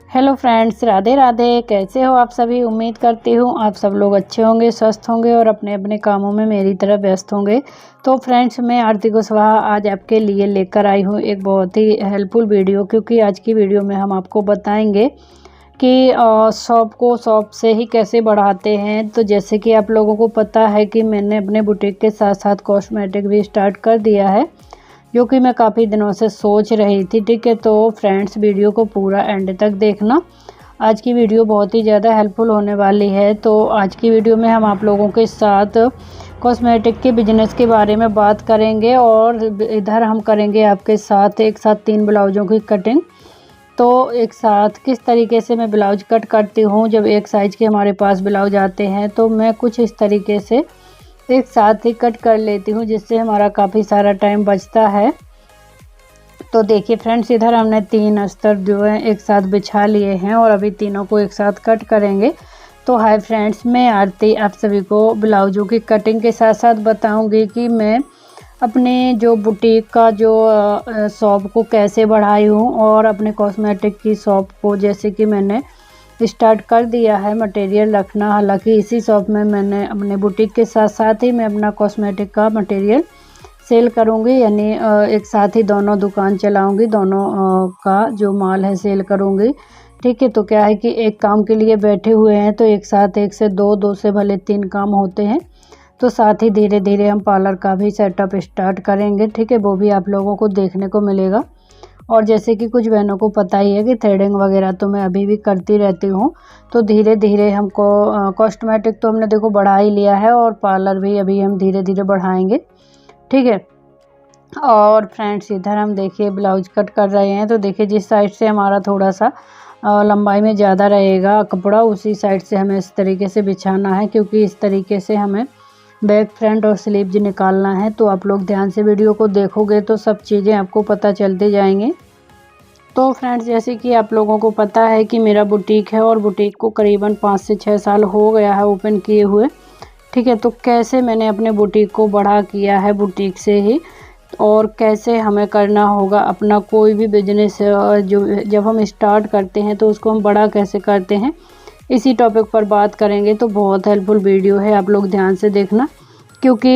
Hello friends, Radhe Radhe. कैसे हो आप सभी? उम्मीद करती हूँ आप सब लोग अच्छे होंगे, स्वस्थ होंगे और अपने अपने कामों में मेरी तरह व्यस्त होंगे। तो फ्रेंड्स, मैं आरती कुशवाहा आज आपके लिए लेकर आई हूँ एक बहुत ही हेल्पफुल वीडियो, क्योंकि आज की वीडियो में हम आपको बताएंगे कि शॉप को शॉप से ही कैसे बढ़ाते हैं। तो जैसे कि आप लोगों को पता है कि मैंने अपने बुटीक के साथ साथ कॉस्मेटिक भी स्टार्ट कर दिया है, जो कि मैं काफ़ी दिनों से सोच रही थी। ठीक है, तो फ्रेंड्स वीडियो को पूरा एंड तक देखना। आज की वीडियो बहुत ही ज़्यादा हेल्पफुल होने वाली है। तो आज की वीडियो में हम आप लोगों के साथ कॉस्मेटिक के बिजनेस के बारे में बात करेंगे, और इधर हम करेंगे आपके साथ एक साथ 3 ब्लाउज़ों की कटिंग। तो एक साथ किस तरीके से मैं ब्लाउज कट करती हूँ, जब एक साइज़ के हमारे पास ब्लाउज आते हैं तो मैं कुछ इस तरीके से एक साथ ही कट कर लेती हूँ, जिससे हमारा काफ़ी सारा टाइम बचता है। तो देखिए फ्रेंड्स, इधर हमने 3 अस्तर जो है एक साथ बिछा लिए हैं और अभी तीनों को एक साथ कट करेंगे। तो हाय फ्रेंड्स, मैं आरती आप सभी को ब्लाउजों की कटिंग के साथ साथ बताऊंगी कि मैं अपने जो बुटीक का जो शॉप को कैसे बढ़ाई हूँ, और अपने कॉस्मेटिक की शॉप को जैसे कि मैंने स्टार्ट कर दिया है मटेरियल रखना। हालांकि इसी शॉप में मैंने अपने बुटीक के साथ साथ ही मैं अपना कॉस्मेटिक का मटेरियल सेल करूँगी, यानी एक साथ ही दोनों दुकान चलाऊँगी, दोनों का जो माल है सेल करूँगी। ठीक है, तो क्या है कि एक काम के लिए बैठे हुए हैं तो एक साथ 1 से 2, 2 से भले 3 काम होते हैं। तो साथ ही धीरे धीरे हम पार्लर का भी सेटअप स्टार्ट करेंगे। ठीक है, वो भी आप लोगों को देखने को मिलेगा। और जैसे कि कुछ बहनों को पता ही है कि थ्रेडिंग वगैरह तो मैं अभी भी करती रहती हूँ। तो धीरे धीरे हमको कॉस्मेटिक तो हमने देखो बढ़ा ही लिया है, और पार्लर भी अभी हम धीरे धीरे बढ़ाएंगे। ठीक है, और फ्रेंड्स इधर हम देखिए ब्लाउज कट कर रहे हैं। तो देखिए जिस साइड से हमारा थोड़ा सा लंबाई में ज़्यादा रहेगा कपड़ा, उसी साइड से हमें इस तरीके से बिछाना है, क्योंकि इस तरीके से हमें बैक, फ्रंट और स्लीव्स निकालना है। तो आप लोग ध्यान से वीडियो को देखोगे तो सब चीज़ें आपको पता चलते जाएंगे। तो फ्रेंड्स, जैसे कि आप लोगों को पता है कि मेरा बुटीक है, और बुटीक को करीबन 5 से 6 साल हो गया है ओपन किए हुए। ठीक है, तो कैसे मैंने अपने बुटीक को बड़ा किया है बुटीक से ही, और कैसे हमें करना होगा अपना कोई भी बिजनेस जो जब हम स्टार्ट करते हैं तो उसको हम बड़ा कैसे करते हैं, इसी टॉपिक पर बात करेंगे। तो बहुत हेल्पफुल वीडियो है, आप लोग ध्यान से देखना, क्योंकि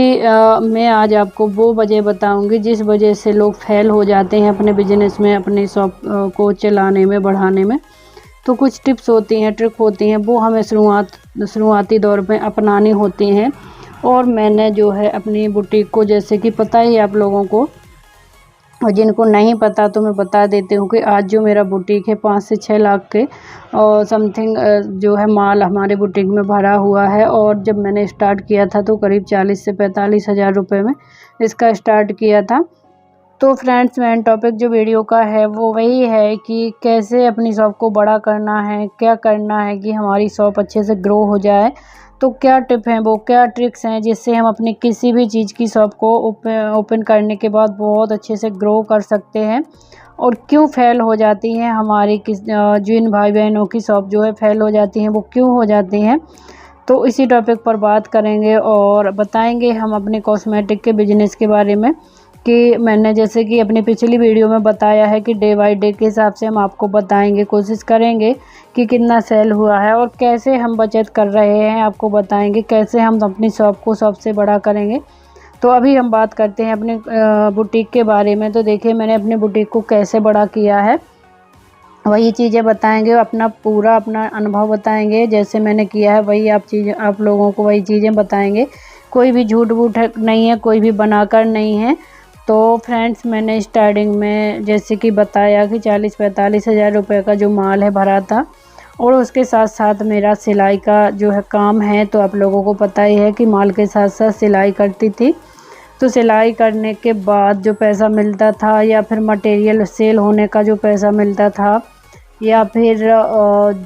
मैं आज आपको वो वजह बताऊंगी जिस वजह से लोग फेल हो जाते हैं अपने बिजनेस में, अपने शॉप को चलाने में, बढ़ाने में। तो कुछ टिप्स होती हैं, ट्रिक होती हैं, वो हमें शुरुआती दौर में अपनानी होती हैं। और मैंने जो है अपनी बुटीक को, जैसे कि पता ही आप लोगों को, और जिनको नहीं पता तो मैं बता देती हूँ कि आज जो मेरा बुटीक है 5 से 6 लाख के और समथिंग जो है माल हमारे बुटीक में भरा हुआ है। और जब मैंने स्टार्ट किया था तो करीब 40 से 45 हज़ार रुपये में इसका स्टार्ट किया था। तो फ्रेंड्स, मेन टॉपिक जो वीडियो का है वो वही है कि कैसे अपनी शॉप को बड़ा करना है, क्या करना है कि हमारी शॉप अच्छे से ग्रो हो जाए। तो क्या टिप हैं, वो क्या ट्रिक्स हैं जिससे हम अपनी किसी भी चीज़ की शॉप को ओपन करने के बाद बहुत अच्छे से ग्रो कर सकते हैं, और क्यों फेल हो जाती हैं हमारी जिन भाई बहनों की शॉप जो है फेल हो जाती हैं, वो क्यों हो जाती हैं। तो इसी टॉपिक पर बात करेंगे और बताएंगे हम अपने कॉस्मेटिक के बिजनेस के बारे में, कि मैंने जैसे कि अपनी पिछली वीडियो में बताया है कि डे बाय डे के हिसाब से हम आपको बताएंगे, कोशिश करेंगे कि कितना सेल हुआ है और कैसे हम बचत कर रहे हैं, आपको बताएंगे कैसे हम अपनी शॉप को सबसे बड़ा करेंगे। तो अभी हम बात करते हैं अपने बुटीक के बारे में। तो देखिए मैंने अपने बुटीक को कैसे बड़ा किया है, वही चीज़ें बताएंगे, अपना अनुभव बताएंगे, जैसे मैंने किया है वही आप लोगों को वही चीज़ें बताएंगे। कोई भी झूठ वूठ नहीं है, कोई भी बनाकर नहीं है। तो फ्रेंड्स, मैंने स्टार्टिंग में जैसे कि बताया कि 40-45 हज़ार रुपये का जो माल है भरा था, और उसके साथ साथ मेरा सिलाई का जो है काम है। तो आप लोगों को पता ही है कि माल के साथ साथ सिलाई करती थी। तो सिलाई करने के बाद जो पैसा मिलता था, या फिर मटेरियल सेल होने का जो पैसा मिलता था, या फिर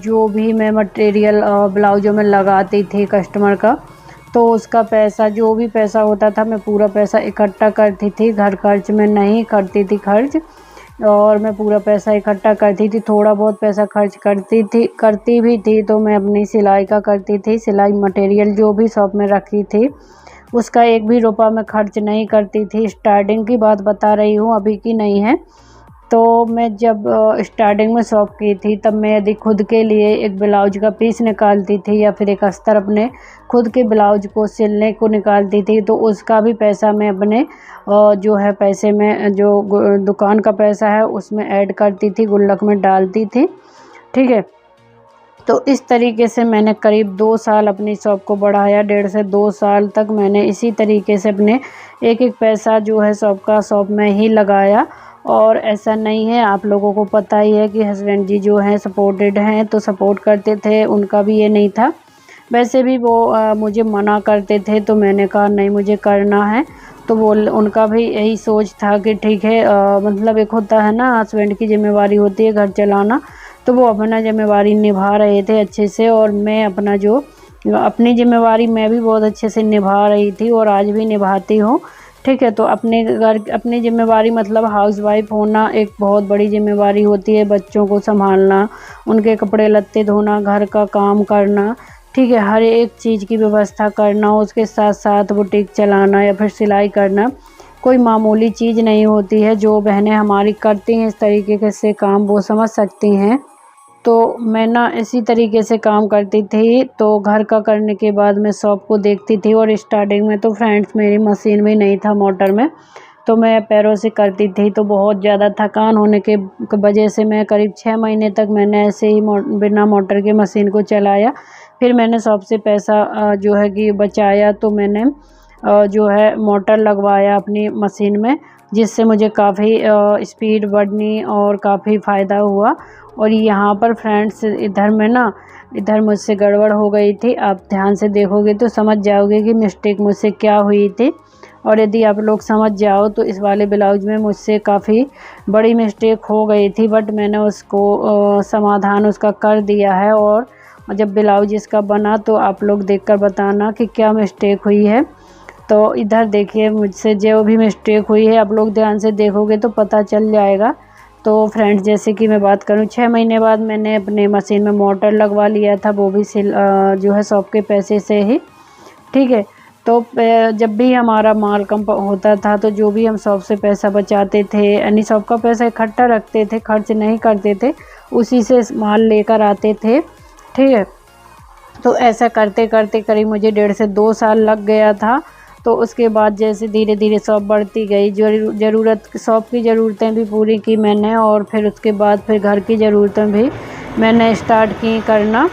जो भी मैं मटेरियल ब्लाउजों में लगाती थी कस्टमर का, तो उसका पैसा, जो भी पैसा होता था, मैं पूरा पैसा इकट्ठा करती थी। घर खर्च में नहीं करती थी खर्च, और मैं पूरा पैसा इकट्ठा करती थी। थोड़ा बहुत पैसा खर्च करती भी थी तो मैं अपनी सिलाई का करती थी। सिलाई मटेरियल जो भी शॉप में रखी थी उसका 1 भी रुपया मैं खर्च नहीं करती थी। स्टार्टिंग की बात बता रही हूँ, अभी की नहीं है। तो मैं जब स्टार्टिंग में शॉप की थी तब मैं यदि खुद के लिए एक ब्लाउज का पीस निकालती थी या फिर एक अस्तर अपने खुद के ब्लाउज को सिलने को निकालती थी तो उसका भी पैसा मैं अपने जो है पैसे में जो दुकान का पैसा है उसमें ऐड करती थी, गुल्लक में डालती थी। ठीक है, तो इस तरीके से मैंने करीब 2 साल अपनी शॉप को बढ़ाया। 1.5 से 2 साल तक मैंने इसी तरीके से अपने एक-एक पैसा जो है शॉप में ही लगाया। और ऐसा नहीं है, आप लोगों को पता ही है कि हस्बैंड जी जो हैं सपोर्टेड हैं, तो सपोर्ट करते थे, उनका भी ये नहीं था। वैसे भी वो मुझे मना करते थे तो मैंने कहा नहीं मुझे करना है, तो वो उनका भी यही सोच था कि ठीक है, मतलब एक होता है ना हस्बैंड की ज़िम्मेवारी होती है घर चलाना, तो वो अपना ज़िम्मेवारी निभा रहे थे अच्छे से और मैं अपना जो अपनी ज़िम्मेवारी मैं भी बहुत अच्छे से निभा रही थी और आज भी निभाती हूँ। ठीक है, तो अपने घर अपनी ज़िम्मेवारी मतलब हाउसवाइफ होना एक बहुत बड़ी ज़िम्मेवारी होती है। बच्चों को संभालना, उनके कपड़े लत्ते धोना, घर का काम करना, ठीक है, हर एक चीज़ की व्यवस्था करना, उसके साथ साथ बुटीक चलाना या फिर सिलाई करना कोई मामूली चीज़ नहीं होती है। जो बहनें हमारी करती हैं इस तरीके से काम, वो समझ सकती हैं। तो मैं ना इसी तरीके से काम करती थी, तो घर का करने के बाद मैं शॉप को देखती थी। और स्टार्टिंग में तो फ्रेंड्स मेरी मशीन भी नहीं था मोटर में, तो मैं पैरों से करती थी, तो बहुत ज़्यादा थकान होने के वजह से मैं करीब 6 महीने तक मैंने ऐसे ही बिना मोटर के मशीन को चलाया। फिर मैंने शॉप से पैसा जो है कि बचाया, तो मैंने जो है मोटर लगवाया अपनी मशीन में, जिससे मुझे काफ़ी स्पीड बढ़नी और काफ़ी फ़ायदा हुआ। और यहाँ पर फ्रेंड्स इधर मुझसे गड़बड़ हो गई थी। आप ध्यान से देखोगे तो समझ जाओगे कि मिस्टेक मुझसे क्या हुई थी। और यदि आप लोग समझ जाओ तो इस वाले ब्लाउज में मुझसे काफ़ी बड़ी मिस्टेक हो गई थी, बट मैंने उसको समाधान उसका कर दिया है। और जब ब्लाउज इसका बना तो आप लोग देखकर बताना कि क्या मिस्टेक हुई है। तो इधर देखिए मुझसे जो भी मिस्टेक हुई है, आप लोग ध्यान से देखोगे तो पता चल जाएगा। तो फ्रेंड्स जैसे कि मैं बात करूँ, 6 महीने बाद मैंने अपने मशीन में मोटर लगवा लिया था, वो भी जो है शॉप के पैसे से ही। ठीक है, तो जब भी हमारा माल कम होता था तो जो भी हम शॉप से पैसा बचाते थे, यानी शॉप का पैसा इकट्ठा रखते थे, खर्च नहीं करते थे, उसी से माल लेकर आते थे। ठीक है, तो ऐसा करते करते करीब मुझे 1.5 से 2 साल लग गया था। तो उसके बाद जैसे धीरे धीरे शॉप बढ़ती गई, शॉप की ज़रूरतें भी पूरी की मैंने, और फिर उसके बाद फिर घर की ज़रूरतें भी मैंने स्टार्ट की करना।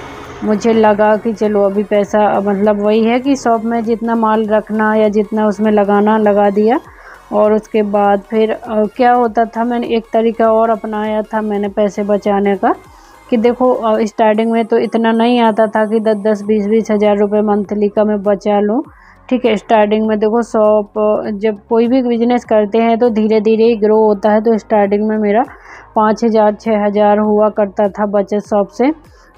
मुझे लगा कि चलो अभी पैसा मतलब वही है कि शॉप में जितना माल रखना या जितना उसमें लगाना लगा दिया। और उसके बाद फिर क्या होता था, मैंने एक तरीका और अपनाया था मैंने पैसे बचाने का, कि देखो स्टार्टिंग में तो इतना नहीं आता था कि 10-10, 20-20 हज़ार रुपये मंथली का मैं बचा लूँ। ठीक है, स्टार्टिंग में देखो शॉप जब कोई भी बिज़नेस करते हैं तो धीरे धीरे ही ग्रो होता है। तो स्टार्टिंग में मेरा 5,000 6,000 हुआ करता था बचत शॉप से।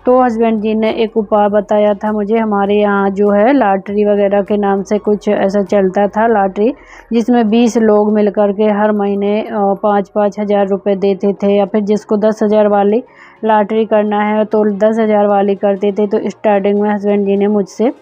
तो हस्बैंड जी ने एक उपाय बताया था मुझे, हमारे यहाँ जो है लॉटरी वगैरह के नाम से कुछ ऐसा चलता था लॉटरी, जिसमें 20 लोग मिल कर के हर महीने 5-5 हज़ार रुपये देते थे, या फिर जिसको 10,000 वाली लॉटरी करना है तो 10,000 वाली करते थे। तो स्टार्टिंग में हस्बैंड जी ने मुझसे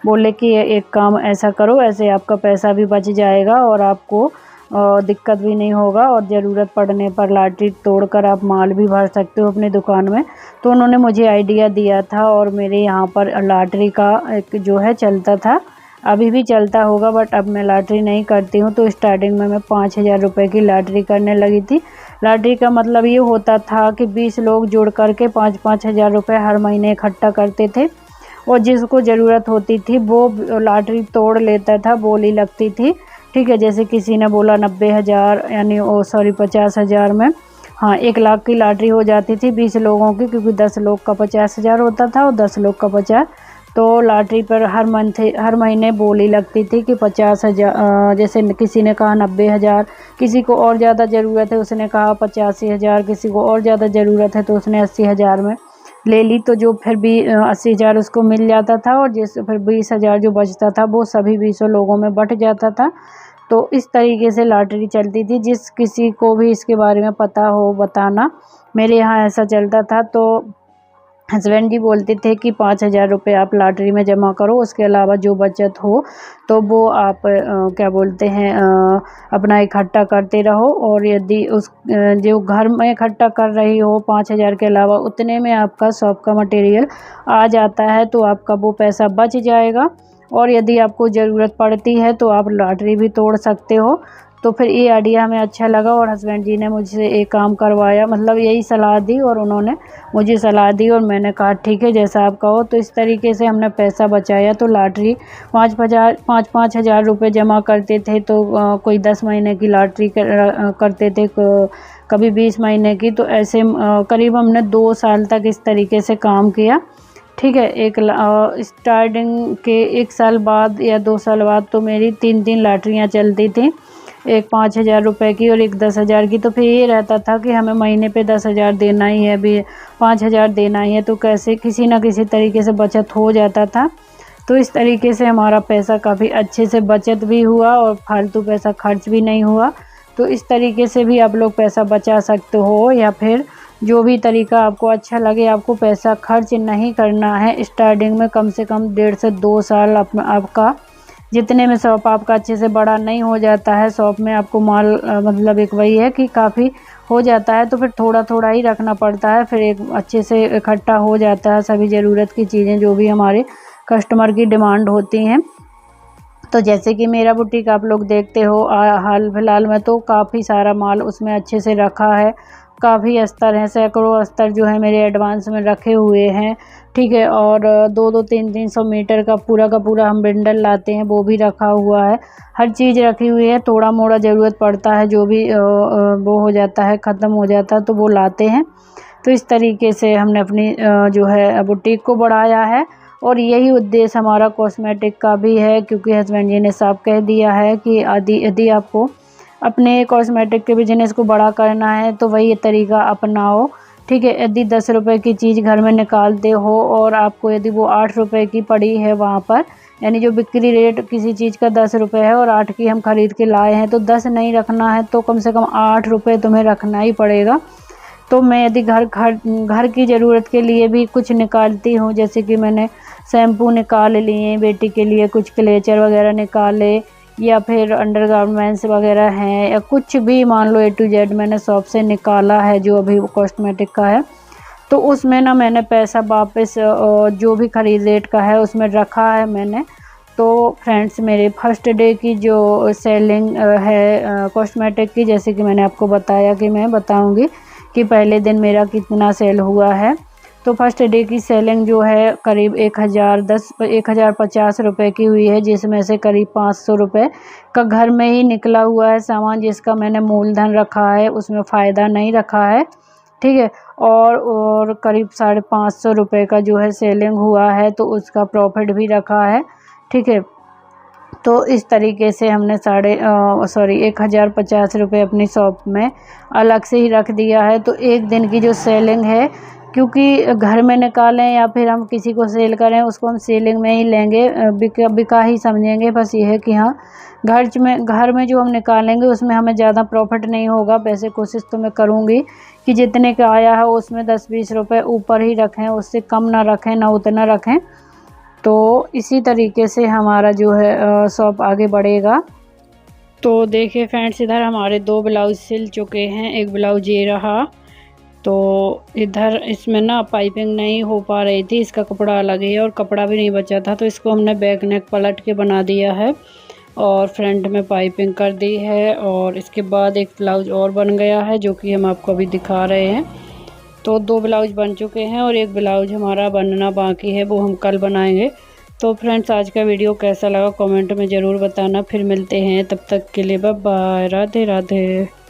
बोले कि ये एक काम ऐसा करो, ऐसे आपका पैसा भी बच जाएगा और आपको दिक्कत भी नहीं होगा, और ज़रूरत पड़ने पर लॉटरी तोड़कर आप माल भी भर सकते हो अपनी दुकान में। तो उन्होंने मुझे आइडिया दिया था, और मेरे यहाँ पर लॉटरी का एक जो है चलता था, अभी भी चलता होगा, बट अब मैं लॉटरी नहीं करती हूँ। तो स्टार्टिंग में मैं 5,000 रुपये की लॉटरी करने लगी थी। लॉटरी का मतलब ये होता था कि 20 लोग जुड़ करके 5-5 हज़ार रुपये हर महीने इकट्ठा करते थे, और जिसको ज़रूरत होती थी वो लॉटरी तोड़ लेता था, बोली लगती थी। ठीक है, जैसे किसी ने बोला 90,000 यानी 50,000 में, हाँ 1 लाख की लॉटरी हो जाती थी 20 लोगों की, क्योंकि 10 लोग का 50,000 होता था और 10 लोग का 50। तो लॉटरी पर हर महीने बोली लगती थी कि 50,000, जैसे किसी ने कहा 90,000, किसी को और ज़्यादा ज़रूरत है उसने कहा 85,000, किसी को और ज़्यादा ज़रूरत है तो उसने 80,000 में ले ली। तो जो फिर भी 80,000 उसको मिल जाता था, और जिस फिर 20,000 जो बचता था वो सभी 20 लोगों में बँट जाता था। तो इस तरीके से लॉटरी चलती थी। जिस किसी को भी इसके बारे में पता हो बताना, मेरे यहाँ ऐसा चलता था। तो हस्बैंड जी बोलते थे कि 5,000 रुपये आप लॉटरी में जमा करो, उसके अलावा जो बचत हो तो वो आप क्या बोलते हैं अपना इकट्ठा करते रहो, और यदि उस जो घर में इकट्ठा कर रही हो 5,000 के अलावा उतने में आपका शॉप का मटेरियल आ जाता है तो आपका वो पैसा बच जाएगा, और यदि आपको ज़रूरत पड़ती है तो आप लॉटरी भी तोड़ सकते हो। तो फिर ये आइडिया हमें अच्छा लगा और हस्बैंड जी ने मुझसे एक काम करवाया, मतलब यही सलाह दी और उन्होंने मुझे सलाह दी और मैंने कहा ठीक है जैसा आप कहो। तो इस तरीके से हमने पैसा बचाया। तो लॉटरी 5-5 हज़ार रुपये जमा करते थे, तो कोई 10 महीने की लॉटरी करते थे, कभी 20 महीने की। तो ऐसे करीब हमने 2 साल तक इस तरीके से काम किया। ठीक है, स्टार्टिंग के 1 साल बाद या 2 साल बाद तो मेरी 3-3 लॉटरियाँ चलती थी, एक 5,000 रुपये की और एक 10,000 की। तो फिर ये रहता था कि हमें महीने पे 10,000 देना ही है, अभी 5,000 देना ही है, तो कैसे किसी ना किसी तरीके से बचत हो जाता था। तो इस तरीके से हमारा पैसा काफ़ी अच्छे से बचत भी हुआ और फालतू पैसा खर्च भी नहीं हुआ। तो इस तरीके से भी आप लोग पैसा बचा सकते हो, या फिर जो भी तरीका आपको अच्छा लगे। आपको पैसा खर्च नहीं करना है स्टार्टिंग में, कम से कम 1.5 से 2 साल आपका जितने में शॉप आपका अच्छे से बड़ा नहीं हो जाता है, शॉप में आपको माल मतलब एक वही है कि काफ़ी हो जाता है, तो फिर थोड़ा थोड़ा ही रखना पड़ता है, फिर एक अच्छे से इकट्ठा हो जाता है सभी ज़रूरत की चीज़ें जो भी हमारे कस्टमर की डिमांड होती हैं। तो जैसे कि मेरा बुटीक आप लोग देखते हो, हाल फिलहाल में तो काफ़ी सारा माल उसमें अच्छे से रखा है, काफ़ी अस्तर हैं, सैकड़ों अस्तर जो है मेरे एडवांस में रखे हुए हैं। ठीक है, और 2-2, 300 मीटर का पूरा हम बंडल लाते हैं, वो भी रखा हुआ है, हर चीज़ रखी हुई है। थोड़ा मोड़ा ज़रूरत पड़ता है, जो भी वो हो जाता है, ख़त्म हो जाता है, तो वो लाते हैं। तो इस तरीके से हमने अपनी जो है बुटीक को बढ़ाया है, और यही उद्देश्य हमारा कॉस्मेटिक का भी है, क्योंकि हस्बैंड जी ने साफ कह दिया है कि यदि आपको अपने कॉस्मेटिक के बिजनेस को बड़ा करना है तो वही तरीका अपनाओ। ठीक है, यदि 10 रुपये की चीज़ घर में निकालते हो और आपको यदि वो 8 रुपये की पड़ी है वहाँ पर, यानी जो बिक्री रेट किसी चीज़ का 10 रुपये है और 8 की हम ख़रीद के लाए हैं, तो 10 नहीं रखना है तो कम से कम 8 रुपये तुम्हें रखना ही पड़ेगा। तो मैं यदि घर की ज़रूरत के लिए भी कुछ निकालती हूँ, जैसे कि मैंने शैम्पू निकाल लिए, बेटी के लिए कुछ क्लेचर वगैरह निकाले, या फिर अंडरगारमेंट्स वगैरह हैं, या कुछ भी मान लो A to Z मैंने शॉप से निकाला है जो अभी कॉस्मेटिक का है, तो उसमें ना मैंने पैसा वापस जो भी खरीद रेट का है उसमें रखा है मैंने। तो फ्रेंड्स, मेरे फर्स्ट डे की जो सेलिंग है कॉस्मेटिक की, जैसे कि मैंने आपको बताया कि मैं बताऊंगी कि पहले दिन मेरा कितना सेल हुआ है। तो फर्स्ट डे की सेलिंग जो है करीब 1,050 रुपये की हुई है, जिसमें से करीब 500 रुपये का घर में ही निकला हुआ है सामान, जिसका मैंने मूलधन रखा है, उसमें फ़ायदा नहीं रखा है। ठीक है, और करीब 550 रुपये का जो है सेलिंग हुआ है, तो उसका प्रॉफिट भी रखा है। ठीक है, तो इस तरीके से हमने 1,050 रुपये अपनी शॉप में अलग से ही रख दिया है। तो एक दिन की जो सेलिंग है, क्योंकि घर में निकालें या फिर हम किसी को सेल करें, उसको हम सेलिंग में ही लेंगे, बिका ही समझेंगे। बस ये है कि हाँ, घर में जो हम निकालेंगे उसमें हमें ज़्यादा प्रॉफिट नहीं होगा। वैसे कोशिश तो मैं करूँगी कि जितने का आया है उसमें 10-20 रुपये ऊपर ही रखें, उससे कम ना रखें, ना उतना रखें। तो इसी तरीके से हमारा जो है शॉप आगे बढ़ेगा। तो देखिए फ्रेंड्स, इधर हमारे 2 ब्लाउज सिल चुके हैं, एक ब्लाउज ये रहा। तो इधर इसमें ना पाइपिंग नहीं हो पा रही थी, इसका कपड़ा अलग है और कपड़ा भी नहीं बचा था, तो इसको हमने बैक नेक पलट के बना दिया है और फ्रंट में पाइपिंग कर दी है। और इसके बाद एक ब्लाउज और बन गया है जो कि हम आपको अभी दिखा रहे हैं। तो 2 ब्लाउज बन चुके हैं और एक ब्लाउज हमारा बनना बाकी है, वो हम कल बनाएंगे। तो फ्रेंड्स, आज का वीडियो कैसा लगा कमेंट में ज़रूर बताना। फिर मिलते हैं, तब तक के लिए बाय बाय, राधे राधे।